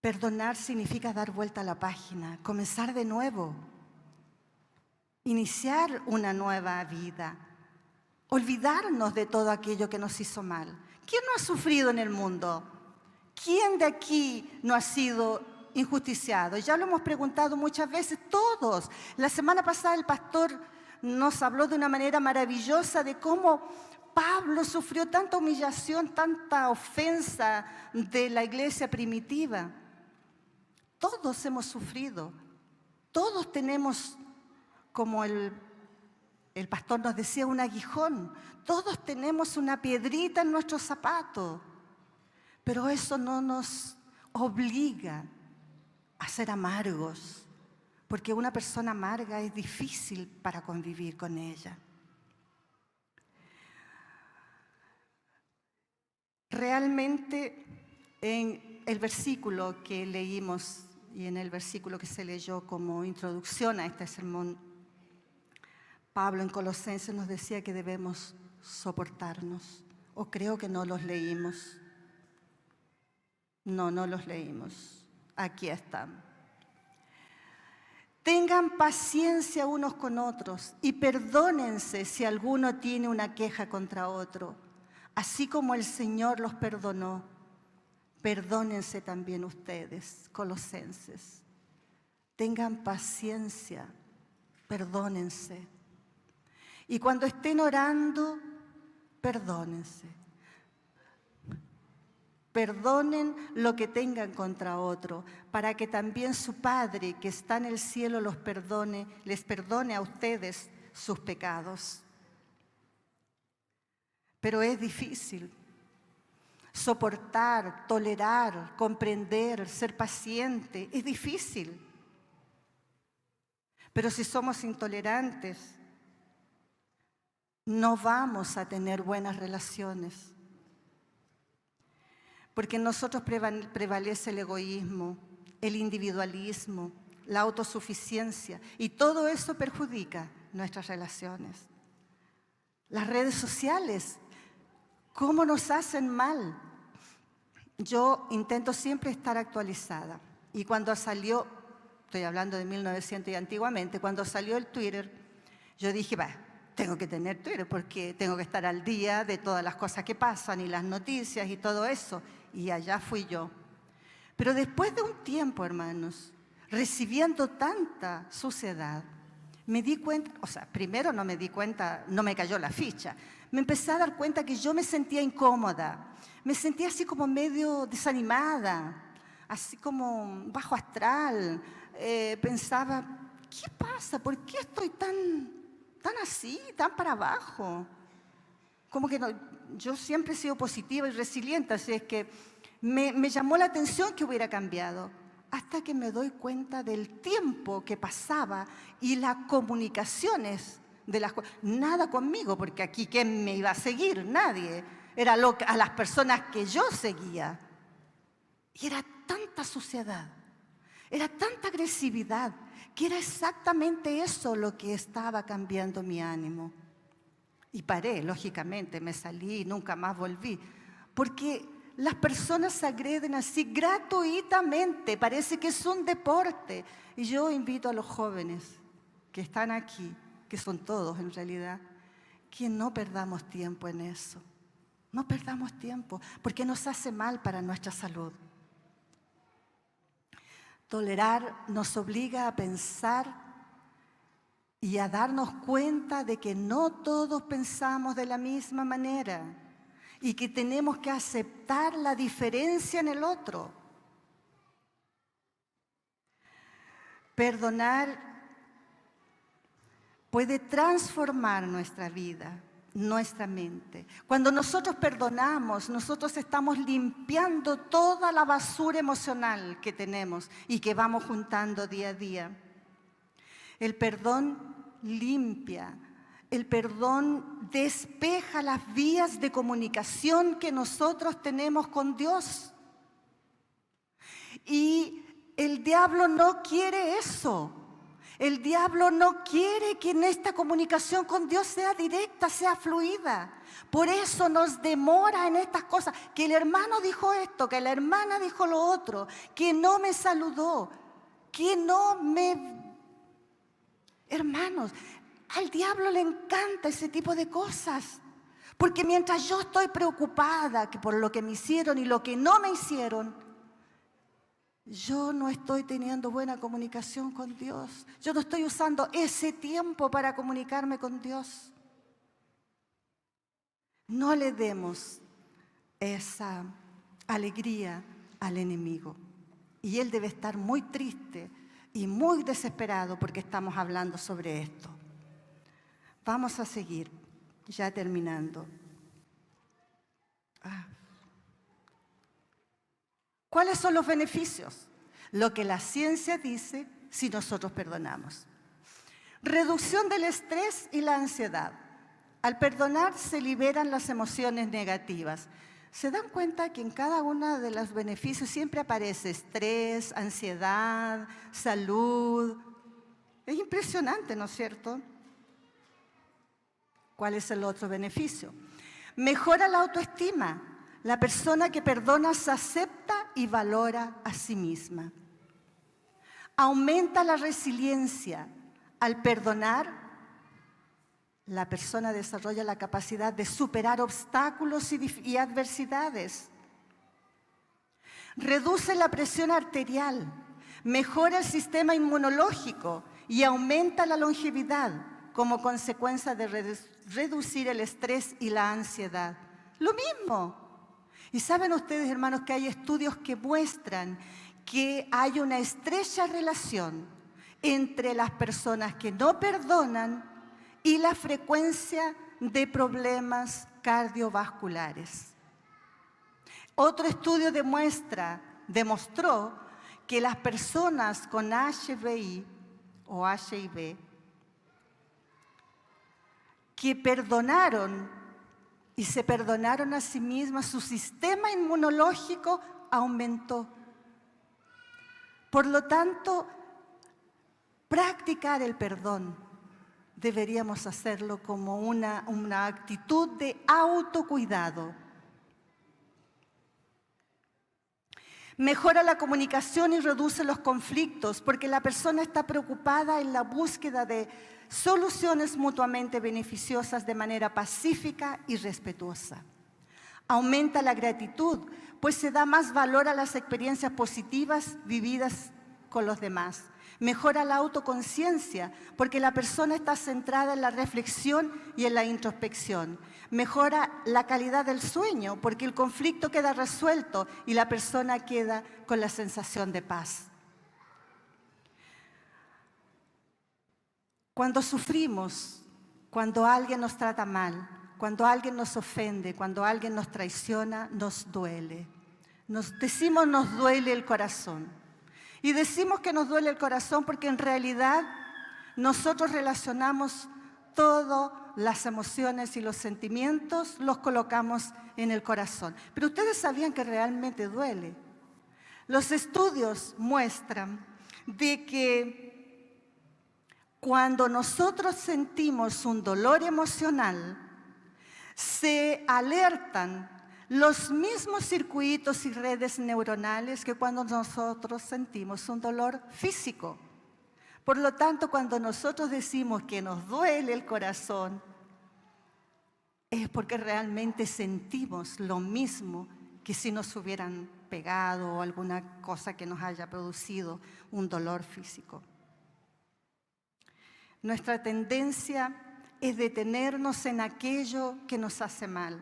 Perdonar significa dar vuelta a la página, comenzar de nuevo, iniciar una nueva vida, olvidarnos de todo aquello que nos hizo mal. ¿Quién no ha sufrido en el mundo? ¿Quién de aquí no ha sido injusticiado? Ya lo hemos preguntado muchas veces, todos. La semana pasada el pastor nos habló de una manera maravillosa de cómo Pablo sufrió tanta humillación, tanta ofensa de la iglesia primitiva. Todos hemos sufrido, todos tenemos, como el pastor nos decía, un aguijón. Todos tenemos una piedrita en nuestro zapato, pero eso no nos obliga a ser amargos, porque una persona amarga es difícil para convivir con ella. Realmente, en el versículo que leímos y en el versículo que se leyó como introducción a este sermón, Pablo en Colosenses nos decía que debemos soportarnos, o creo que no los leímos. No, no los leímos. Aquí están. Tengan paciencia unos con otros y perdónense si alguno tiene una queja contra otro. Así como el Señor los perdonó, perdónense también ustedes, colosenses. Tengan paciencia, perdónense. Y cuando estén orando, perdónense. Perdonen lo que tengan contra otro, para que también su Padre que está en el cielo les perdone a ustedes sus pecados. Pero es difícil soportar, tolerar, comprender, ser paciente. Es difícil. Pero si somos intolerantes, no vamos a tener buenas relaciones. Porque en nosotros prevalece el egoísmo, el individualismo, la autosuficiencia, y todo eso perjudica nuestras relaciones. Las redes sociales, ¿cómo nos hacen mal? Yo intento siempre estar actualizada, y cuando salió, estoy hablando de 1900 y antiguamente, cuando salió el Twitter, yo dije, tengo que tener Twitter porque tengo que estar al día de todas las cosas que pasan y las noticias y todo eso. Y allá fui yo. Pero después de un tiempo, hermanos, recibiendo tanta suciedad, me di cuenta, primero no me di cuenta, no me cayó la ficha. Me empecé a dar cuenta que yo me sentía incómoda, me sentía así como medio desanimada, así como bajo astral. Pensaba, ¿qué pasa? ¿Por qué estoy tan así, tan para abajo? Como que no, yo siempre he sido positiva y resiliente, así es que me llamó la atención que hubiera cambiado, hasta que me doy cuenta del tiempo que pasaba y las comunicaciones de las cosas. Nada conmigo, porque aquí ¿quién me iba a seguir? Nadie. Era a las personas que yo seguía. Y era tanta suciedad, era tanta agresividad, que era exactamente eso lo que estaba cambiando mi ánimo. Y paré, lógicamente, me salí y nunca más volví. Porque las personas se agreden así gratuitamente, parece que es un deporte. Y yo invito a los jóvenes que están aquí, que son todos en realidad, que no perdamos tiempo en eso. No perdamos tiempo, porque nos hace mal para nuestra salud. Tolerar nos obliga a pensar y a darnos cuenta de que no todos pensamos de la misma manera y que tenemos que aceptar la diferencia en el otro. Perdonar puede transformar nuestra vida, nuestra mente. Cuando nosotros perdonamos, nosotros estamos limpiando toda la basura emocional que tenemos y que vamos juntando día a día. El perdón limpia, el perdón despeja las vías de comunicación que nosotros tenemos con Dios. Y el diablo no quiere eso. El diablo no quiere que en esta comunicación con Dios sea directa, sea fluida. Por eso nos demora en estas cosas. Que el hermano dijo esto, que la hermana dijo lo otro, que no me saludó, que no me... Hermanos, al diablo le encanta ese tipo de cosas. Porque mientras yo estoy preocupada por lo que me hicieron y lo que no me hicieron, yo no estoy teniendo buena comunicación con Dios. Yo no estoy usando ese tiempo para comunicarme con Dios. No le demos esa alegría al enemigo. Y él debe estar muy triste y muy desesperado porque estamos hablando sobre esto. Vamos a seguir, ya terminando. ¿Cuáles son los beneficios? Lo que la ciencia dice si nosotros perdonamos. Reducción del estrés y la ansiedad. Al perdonar se liberan las emociones negativas. ¿Se dan cuenta que en cada uno de los beneficios siempre aparece estrés, ansiedad, salud? Es impresionante, ¿no es cierto? ¿Cuál es el otro beneficio? Mejora la autoestima. La persona que perdona se acepta y valora a sí misma. Aumenta la resiliencia. Al perdonar, la persona desarrolla la capacidad de superar obstáculos y adversidades. Reduce la presión arterial, mejora el sistema inmunológico y aumenta la longevidad como consecuencia de reducir el estrés y la ansiedad. Lo mismo. Y saben ustedes, hermanos, que hay estudios que muestran que hay una estrecha relación entre las personas que no perdonan y la frecuencia de problemas cardiovasculares. Otro estudio demostró que las personas con HIV o HIV que perdonaron y se perdonaron a sí mismas, su sistema inmunológico aumentó. Por lo tanto, practicar el perdón deberíamos hacerlo como una actitud de autocuidado. Mejora la comunicación y reduce los conflictos porque la persona está preocupada en la búsqueda de soluciones mutuamente beneficiosas de manera pacífica y respetuosa. Aumenta la gratitud, pues se da más valor a las experiencias positivas vividas con los demás. Mejora la autoconciencia, porque la persona está centrada en la reflexión y en la introspección. Mejora la calidad del sueño, porque el conflicto queda resuelto y la persona queda con la sensación de paz. Cuando sufrimos, cuando alguien nos trata mal, cuando alguien nos ofende, cuando alguien nos traiciona, nos duele. Nos duele el corazón. Y decimos que nos duele el corazón porque en realidad nosotros relacionamos todas las emociones y los sentimientos, los colocamos en el corazón. Pero ustedes sabían que realmente duele. Los estudios muestran de que cuando nosotros sentimos un dolor emocional, se alertan los mismos circuitos y redes neuronales que cuando nosotros sentimos un dolor físico. Por lo tanto, cuando nosotros decimos que nos duele el corazón, es porque realmente sentimos lo mismo que si nos hubieran pegado o alguna cosa que nos haya producido un dolor físico. Nuestra tendencia es detenernos en aquello que nos hace mal.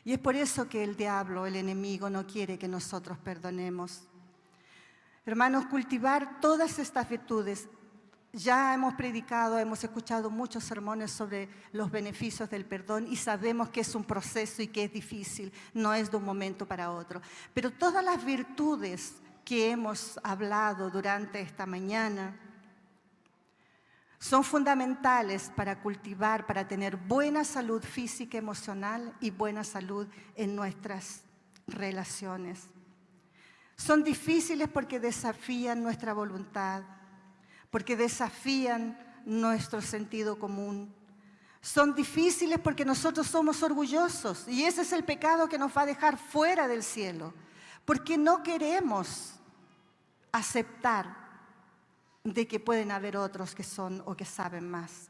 Y es por eso que el diablo, el enemigo, no quiere que nosotros perdonemos. Hermanos, cultivar todas estas virtudes. Ya hemos predicado, hemos escuchado muchos sermones sobre los beneficios del perdón y sabemos que es un proceso y que es difícil, no es de un momento para otro. Pero todas las virtudes que hemos hablado durante esta mañana son fundamentales para cultivar, para tener buena salud física, emocional y buena salud en nuestras relaciones. Son difíciles porque desafían nuestra voluntad, porque desafían nuestro sentido común. Son difíciles porque nosotros somos orgullosos y ese es el pecado que nos va a dejar fuera del cielo, porque no queremos aceptar de que pueden haber otros que son o que saben más.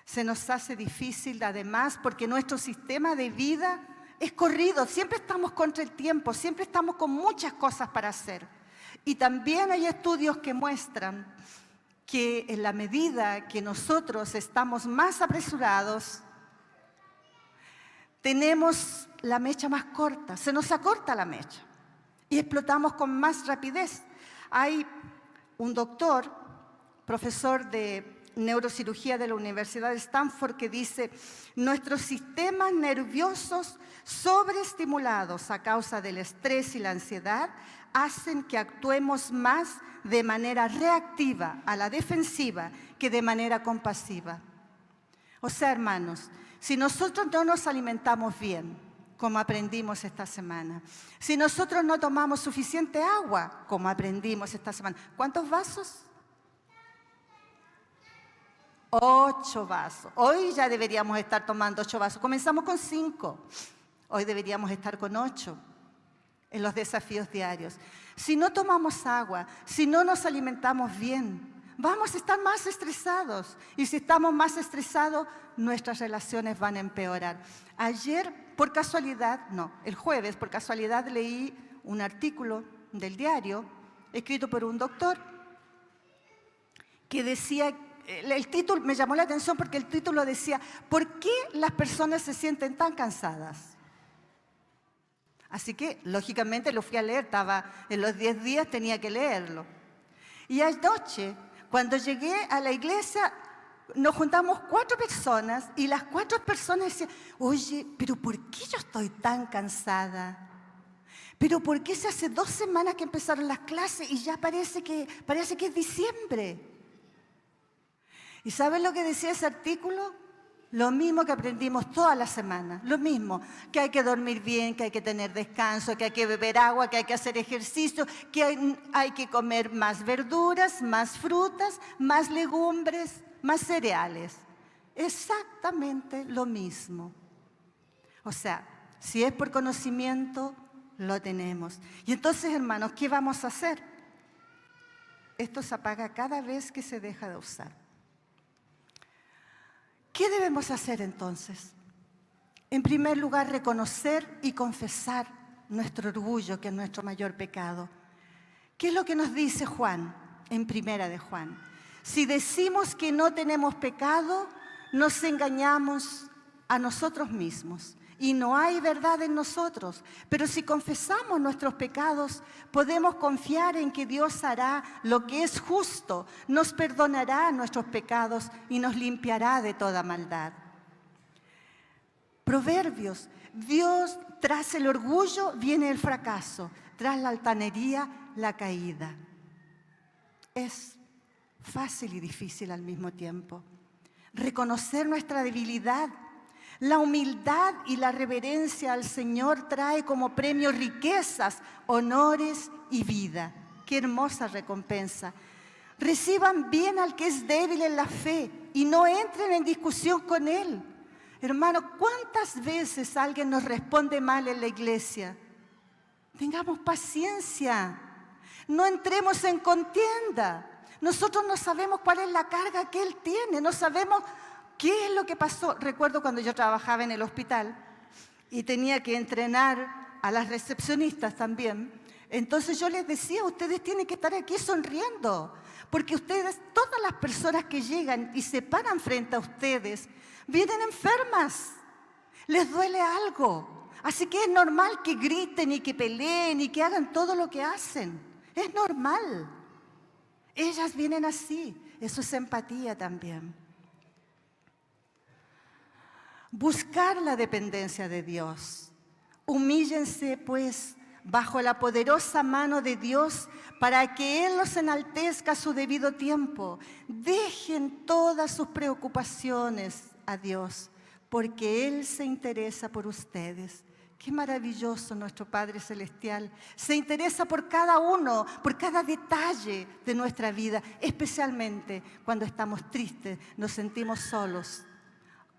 Se nos hace difícil además porque nuestro sistema de vida es corrido, siempre estamos contra el tiempo, siempre estamos con muchas cosas para hacer. Y también hay estudios que muestran que en la medida que nosotros estamos más apresurados, tenemos la mecha más corta, se nos acorta la mecha y explotamos con más rapidez. Hay un doctor, profesor de neurocirugía de la Universidad de Stanford, que dice: nuestros sistemas nerviosos sobreestimulados a causa del estrés y la ansiedad hacen que actuemos más de manera reactiva, a la defensiva, que de manera compasiva. O sea, hermanos, si nosotros no nos alimentamos bien, como aprendimos esta semana, si nosotros no tomamos suficiente agua, como aprendimos esta semana, ¿cuántos vasos? 8 vasos. Hoy ya deberíamos estar tomando 8 vasos. Comenzamos con 5. Hoy deberíamos estar con 8 en los desafíos diarios. Si no tomamos agua, si no nos alimentamos bien, vamos a estar más estresados. Y si estamos más estresados, nuestras relaciones van a empeorar. Ayer, por casualidad, no, el jueves, por casualidad leí un artículo del diario escrito por un doctor que decía, el título me llamó la atención porque el título decía, ¿por qué las personas se sienten tan cansadas? Así que, lógicamente, lo fui a leer, estaba en los 10 días, tenía que leerlo. Y anoche, cuando llegué a la iglesia, nos juntamos 4 personas y las 4 personas decían, oye, ¿pero por qué yo estoy tan cansada? ¿Pero por qué se hace 2 semanas que empezaron las clases y ya parece que es diciembre? ¿Y saben lo que decía ese artículo? Lo mismo que aprendimos toda la semana, lo mismo, que hay que dormir bien, que hay que tener descanso, que hay que beber agua, que hay que hacer ejercicio, que hay que comer más verduras, más frutas, más legumbres, más cereales. Exactamente lo mismo. O sea, si es por conocimiento, lo tenemos. Y entonces, hermanos, ¿qué vamos a hacer? Esto se apaga cada vez que se deja de usar. ¿Qué debemos hacer entonces? En primer lugar, reconocer y confesar nuestro orgullo, que es nuestro mayor pecado. ¿Qué es lo que nos dice Juan en Primera de Juan? Si decimos que no tenemos pecado, nos engañamos a nosotros mismos y no hay verdad en nosotros. Pero si confesamos nuestros pecados, podemos confiar en que Dios hará lo que es justo, nos perdonará nuestros pecados y nos limpiará de toda maldad. Proverbios, Dios, tras el orgullo viene el fracaso, tras la altanería, la caída. Es fácil y difícil al mismo tiempo. Reconocer nuestra debilidad. La humildad y la reverencia al Señor trae como premio riquezas, honores y vida. ¡Qué hermosa recompensa! Reciban bien al que es débil en la fe y no entren en discusión con él. Hermano, ¿cuántas veces alguien nos responde mal en la iglesia? Tengamos paciencia, no entremos en contienda. Nosotros no sabemos cuál es la carga que él tiene, no sabemos qué es lo que pasó. Recuerdo cuando yo trabajaba en el hospital y tenía que entrenar a las recepcionistas también. Entonces yo les decía, ustedes tienen que estar aquí sonriendo, porque ustedes, todas las personas que llegan y se paran frente a ustedes, vienen enfermas, les duele algo. Así que es normal que griten y que peleen y que hagan todo lo que hacen. Es normal. Ellas vienen así. Eso es empatía también. Buscar la dependencia de Dios. Humíllense, pues, bajo la poderosa mano de Dios para que Él los enaltezca a su debido tiempo. Dejen todas sus preocupaciones a Dios, porque Él se interesa por ustedes. Qué maravilloso nuestro Padre Celestial. Se interesa por cada uno, por cada detalle de nuestra vida, especialmente cuando estamos tristes, nos sentimos solos,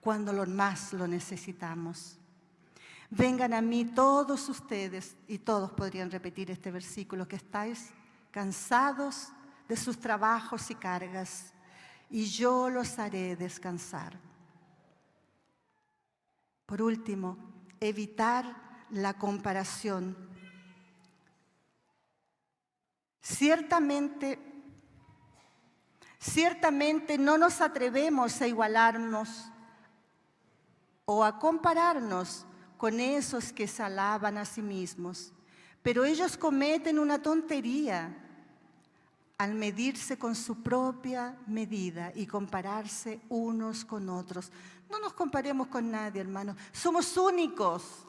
cuando más lo necesitamos. Vengan a mí todos ustedes, y todos podrían repetir este versículo, que estáis cansados de sus trabajos y cargas, y yo los haré descansar. Por último, evitar la comparación. Ciertamente no nos atrevemos a igualarnos o a compararnos con esos que se alaban a sí mismos, pero ellos cometen una tontería al medirse con su propia medida y compararse unos con otros. No nos comparemos con nadie, hermanos. Somos únicos.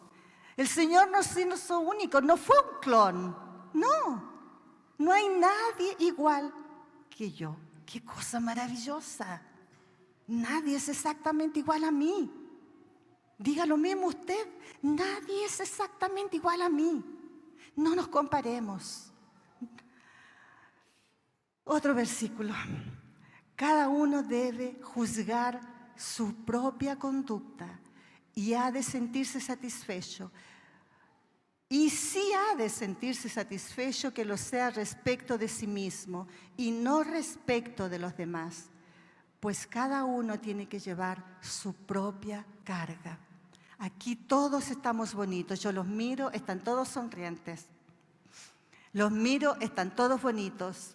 El Señor nos hizo únicos. No fue un clon. No hay nadie igual que yo. ¡Qué cosa maravillosa! Nadie es exactamente igual a mí. Diga lo mismo usted. Nadie es exactamente igual a mí. No nos comparemos. Otro versículo. Cada uno debe juzgar su propia conducta y ha de sentirse satisfecho. Y sí ha de sentirse satisfecho que lo sea respecto de sí mismo y no respecto de los demás, pues cada uno tiene que llevar su propia carga. Aquí todos estamos bonitos, yo los miro, están todos sonrientes. Los miro, están todos bonitos.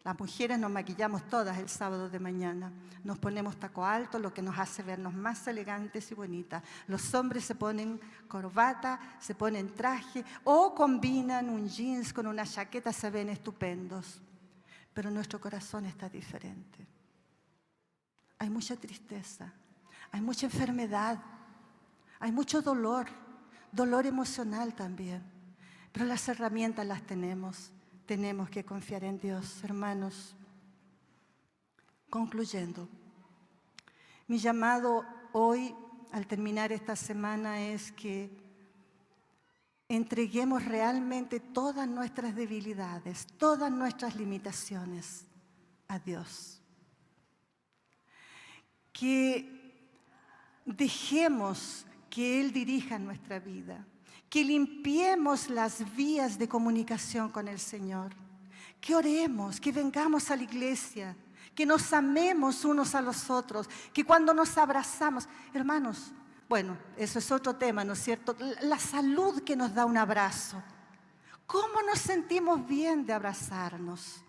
Las mujeres nos maquillamos todas el sábado de mañana. Nos ponemos taco alto, lo que nos hace vernos más elegantes y bonitas. Los hombres se ponen corbata, se ponen traje o combinan un jeans con una chaqueta, se ven estupendos. Pero nuestro corazón está diferente. Hay mucha tristeza, hay mucha enfermedad, hay mucho dolor, dolor emocional también. Pero las herramientas las tenemos. Tenemos que confiar en Dios, hermanos. Concluyendo, mi llamado hoy, al terminar esta semana, es que entreguemos realmente todas nuestras debilidades, todas nuestras limitaciones a Dios. Que dejemos que Él dirija nuestra vida. Que limpiemos las vías de comunicación con el Señor, que oremos, que vengamos a la iglesia, que nos amemos unos a los otros, que cuando nos abrazamos, hermanos, bueno, eso es otro tema, ¿no es cierto? La salud que nos da un abrazo. ¿Cómo nos sentimos bien de abrazarnos?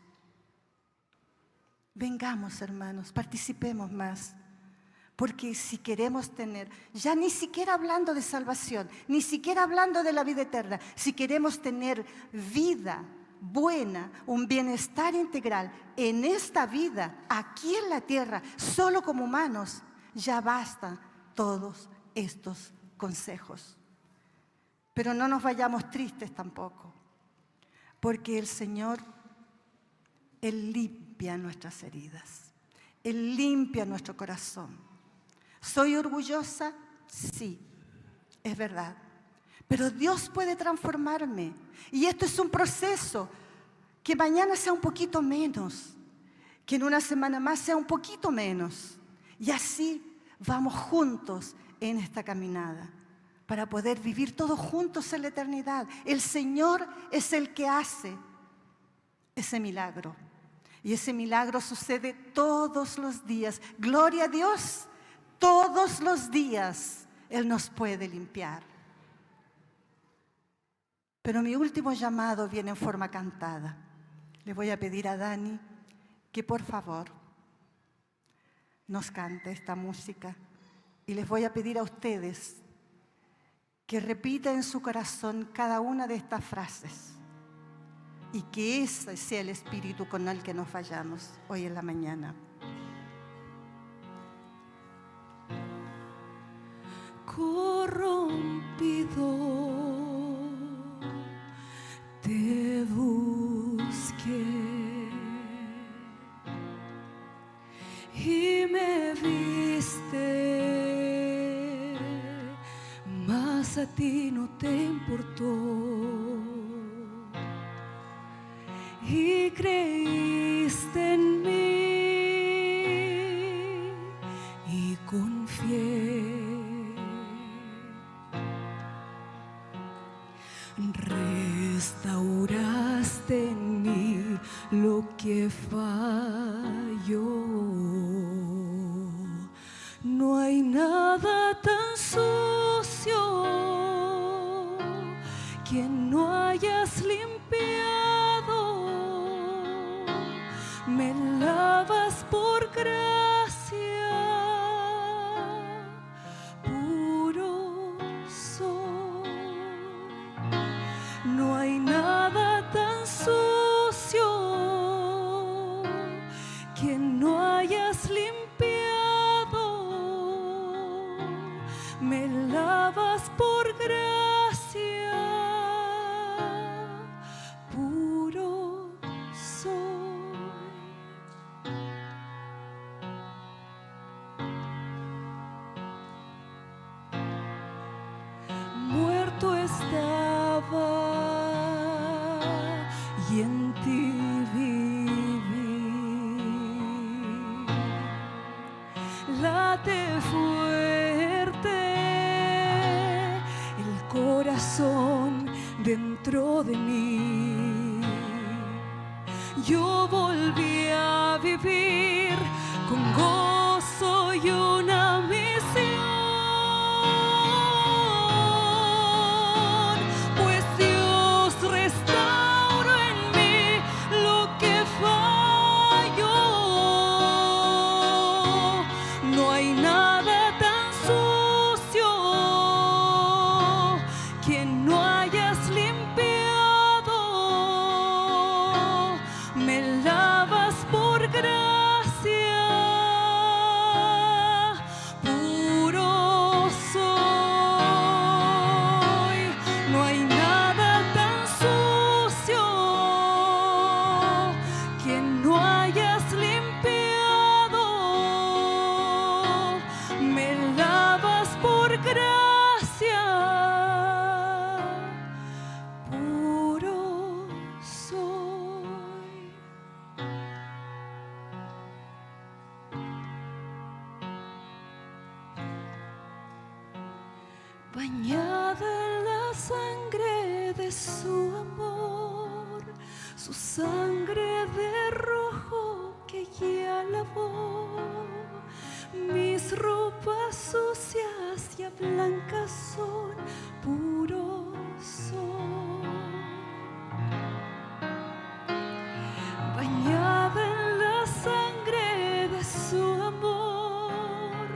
Vengamos, hermanos, participemos más. Porque si queremos tener, ya ni siquiera hablando de salvación, ni siquiera hablando de la vida eterna, si queremos tener vida buena, un bienestar integral en esta vida, aquí en la tierra, solo como humanos, ya bastan todos estos consejos. Pero no nos vayamos tristes tampoco, porque el Señor, Él limpia nuestras heridas, Él limpia nuestro corazón. ¿Soy orgullosa? Sí, es verdad. Pero Dios puede transformarme. Y esto es un proceso. Que mañana sea un poquito menos. Que en una semana más sea un poquito menos. Y así vamos juntos en esta caminada. Para poder vivir todos juntos en la eternidad. El Señor es el que hace ese milagro. Y ese milagro sucede todos los días. Gloria a Dios. Todos los días Él nos puede limpiar. Pero mi último llamado viene en forma cantada. Le voy a pedir a Dani que por favor nos cante esta música. Y les voy a pedir a ustedes que repitan en su corazón cada una de estas frases. Y que ese sea el espíritu con el que nos vayamos hoy en la mañana. Corrompido te busqué y me viste, mas a ti no te importó y creíste en mí y confié. Restauraste en mí lo que falló. No hay nada tan sucio que no hayas limpiado. Me lavas por gracia. No hay nada tan sucio que no hayas limpiado. Me lavas por gracia, puro soy. Muerto estaba y en ti viví. Late fuerte dentro de mí. Yo volví a vivir con gozo y una misión, pues Dios restauró en mí lo que falló. No hay nada tan sucio que no hayas limpiado. Me lavas por gracia, puro soy. No hay nada tan sucio que no hayas limpiado. Me lavas por gracia, puro soy. Bañada en la sangre de su amor, su sangre de rojo que ya lavó mis ropas sucias, ya blancas son, puro soy. Bañada en la sangre de su amor,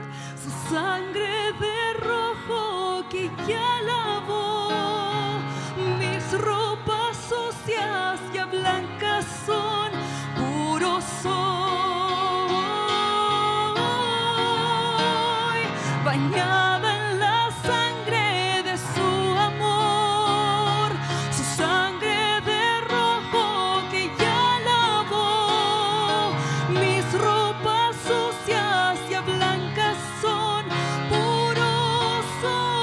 su sangre de rojo que ya lavó mis ropas sucias, ya blancas son, puro soy. Bañada en la sangre de su amor, su sangre de rojo que ya lavó mis ropas sucias, ya blancas son, puro soy,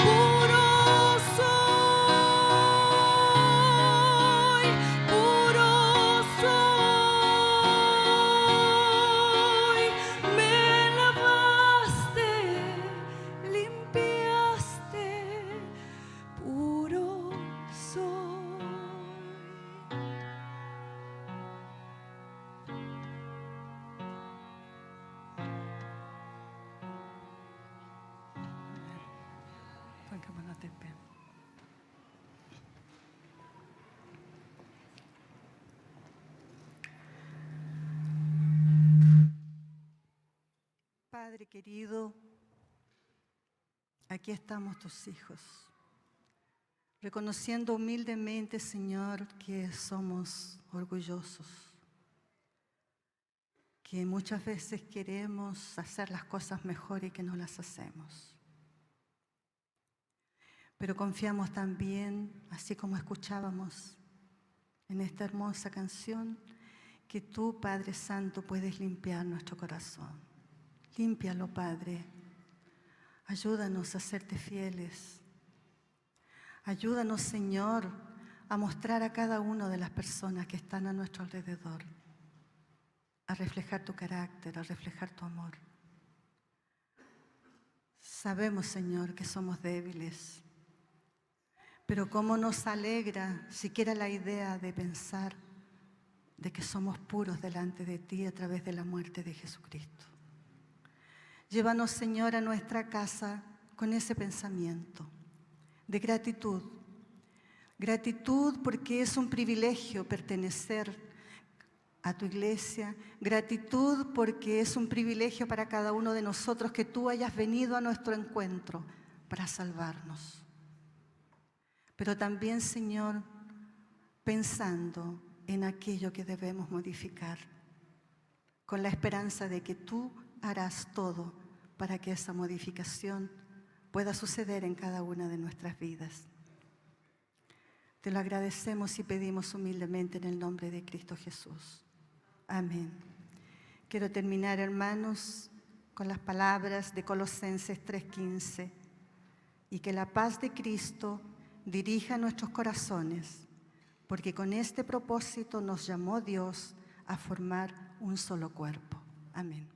puro soy, puro soy. Me lavaste, limpiaste, puro soy. Pongámonos de pie. Padre querido, aquí estamos tus hijos, reconociendo humildemente, Señor, que somos orgullosos, que muchas veces queremos hacer las cosas mejor y que no las hacemos. Pero confiamos también, así como escuchábamos en esta hermosa canción, que tú, Padre Santo, puedes limpiar nuestro corazón. Límpialo, Padre. Ayúdanos a serte fieles. Ayúdanos, Señor, a mostrar a cada una de las personas que están a nuestro alrededor, a reflejar tu carácter, a reflejar tu amor. Sabemos, Señor, que somos débiles, pero cómo nos alegra siquiera la idea de pensar de que somos puros delante de ti a través de la muerte de Jesucristo. Llévanos, Señor, a nuestra casa con ese pensamiento de gratitud. Gratitud porque es un privilegio pertenecer a tu iglesia. Gratitud porque es un privilegio para cada uno de nosotros que tú hayas venido a nuestro encuentro para salvarnos. Pero también, Señor, pensando en aquello que debemos modificar, con la esperanza de que tú harás todo para que esa modificación pueda suceder en cada una de nuestras vidas. Te lo agradecemos y pedimos humildemente en el nombre de Cristo Jesús. Amén. Quiero terminar, hermanos, con las palabras de Colosenses 3:15. Y que la paz de Cristo dirija nuestros corazones, porque con este propósito nos llamó Dios a formar un solo cuerpo. Amén.